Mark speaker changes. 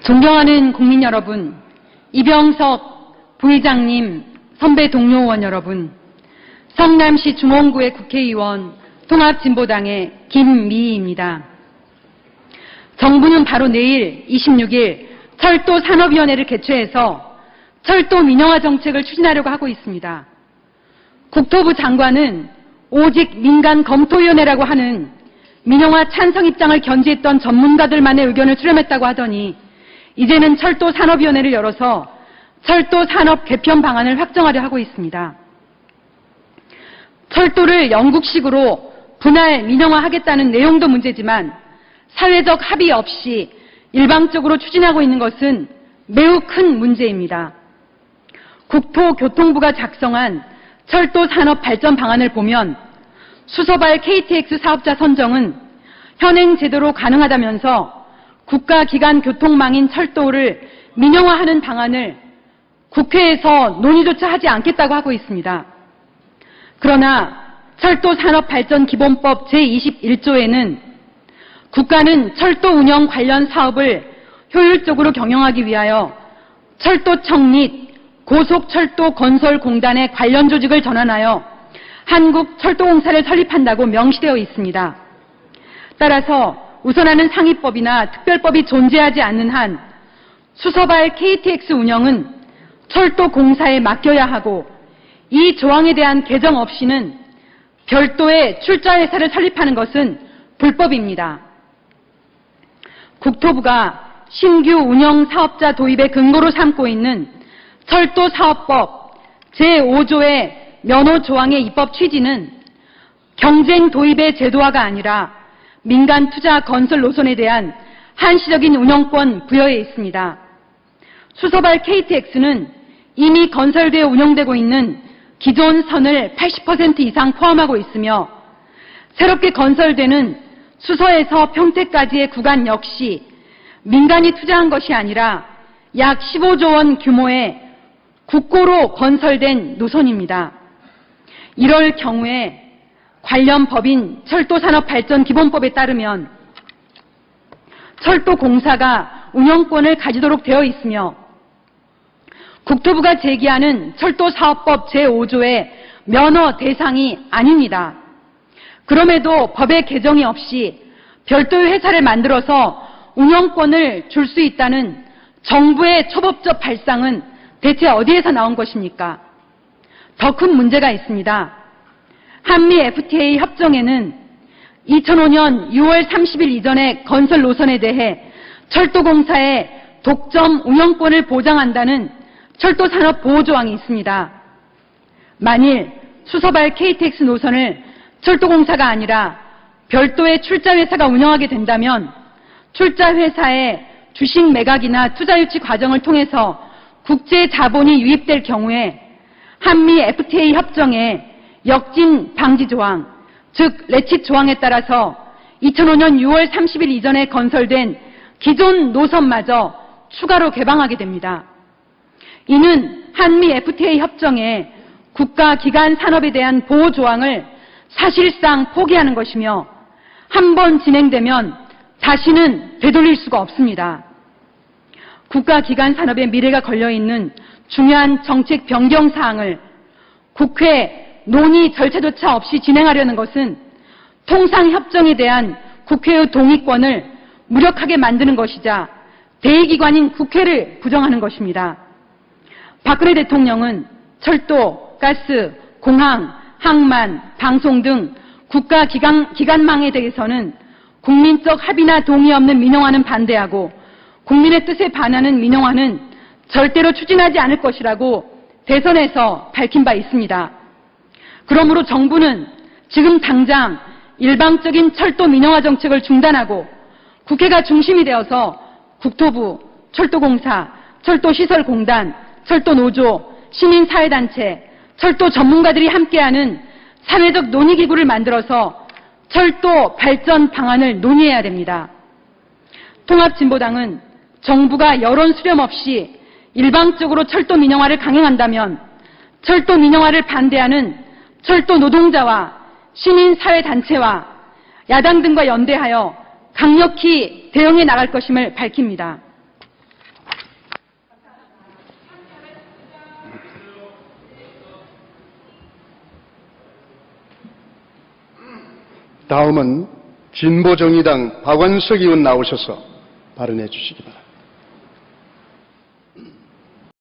Speaker 1: 존경하는 국민 여러분, 이병석 부의장님, 선배 동료 의원 여러분, 성남시 중원구의 국회의원 통합진보당의 김미희입니다. 정부는 바로 내일 26일 철도산업위원회를 개최해서 철도 민영화 정책을 추진하려고 하고 있습니다. 국토부 장관은 오직 민간 검토위원회라고 하는 민영화 찬성 입장을 견지했던 전문가들만의 의견을 수렴했다고 하더니 이제는 철도산업위원회를 열어서 철도산업 개편 방안을 확정하려 하고 있습니다. 철도를 영국식으로 분할 민영화하겠다는 내용도 문제지만 사회적 합의 없이 일방적으로 추진하고 있는 것은 매우 큰 문제입니다. 국토교통부가 작성한 철도산업 발전 방안을 보면 수서발 KTX 사업자 선정은 현행 제도로 가능하다면서 국가기관 교통망인 철도를 민영화하는 방안을 국회에서 논의조차 하지 않겠다고 하고 있습니다. 그러나 철도산업발전기본법 제21조에는 국가는 철도 운영 관련 사업을 효율적으로 경영하기 위하여 철도청 및 고속철도건설공단의 관련 조직을 전환하여 한국철도공사를 설립한다고 명시되어 있습니다. 따라서 우선하는 상위법이나 특별법이 존재하지 않는 한 수서발 KTX 운영은 철도공사에 맡겨야 하고 이 조항에 대한 개정 없이는 별도의 출자회사를 설립하는 것은 불법입니다. 국토부가 신규 운영사업자 도입의 근거로 삼고 있는 철도사업법 제5조의 면허 조항의 입법 취지는 경쟁 도입의 제도화가 아니라 민간 투자 건설 노선에 대한 한시적인 운영권 부여에 있습니다. 수서발 KTX는 이미 건설되어 운영되고 있는 기존 선을 80% 이상 포함하고 있으며 새롭게 건설되는 수서에서 평택까지의 구간 역시 민간이 투자한 것이 아니라 약 15조 원 규모의 국고로 건설된 노선입니다. 이럴 경우에 관련 법인 철도산업발전기본법에 따르면 철도공사가 운영권을 가지도록 되어 있으며 국토부가 제기하는 철도사업법 제5조의 면허 대상이 아닙니다. 그럼에도 법의 개정이 없이 별도의 회사를 만들어서 운영권을 줄 수 있다는 정부의 초법적 발상은 대체 어디에서 나온 것입니까? 더 큰 문제가 있습니다. 한미 FTA 협정에는 2005년 6월 30일 이전의 건설 노선에 대해 철도공사의 독점 운영권을 보장한다는 철도산업 보호조항이 있습니다. 만일 수서발 KTX 노선을 철도공사가 아니라 별도의 출자회사가 운영하게 된다면 출자회사의 주식 매각이나 투자 유치 과정을 통해서 국제 자본이 유입될 경우에 한미 FTA 협정의 역진 방지 조항, 즉 레칫 조항에 따라서 2005년 6월 30일 이전에 건설된 기존 노선마저 추가로 개방하게 됩니다. 이는 한미 FTA 협정의 국가 기관 산업에 대한 보호 조항을 사실상 포기하는 것이며 한 번 진행되면 다시는 되돌릴 수가 없습니다. 국가 기관 산업의 미래가 걸려있는 중요한 정책 변경 사항을 국회 논의 절차조차 없이 진행하려는 것은 통상협정에 대한 국회의 동의권을 무력하게 만드는 것이자 대의기관인 국회를 부정하는 것입니다. 박근혜 대통령은 철도, 가스, 공항, 항만, 방송 등 국가 기관망에 대해서는 국민적 합의나 동의 없는 민영화는 반대하고 국민의 뜻에 반하는 민영화는 절대로 추진하지 않을 것이라고 대선에서 밝힌 바 있습니다. 그러므로 정부는 지금 당장 일방적인 철도 민영화 정책을 중단하고 국회가 중심이 되어서 국토부, 철도공사, 철도시설공단, 철도노조, 시민사회단체, 철도 전문가들이 함께하는 사회적 논의기구를 만들어서 철도 발전 방안을 논의해야 됩니다. 통합진보당은 정부가 여론 수렴 없이 일방적으로 철도 민영화를 강행한다면 철도 민영화를 반대하는 철도 노동자와 시민사회단체와 야당 등과 연대하여 강력히 대응해 나갈 것임을 밝힙니다.
Speaker 2: 다음은 진보정의당 박원석 의원 나오셔서 발언해 주시기 바랍니다.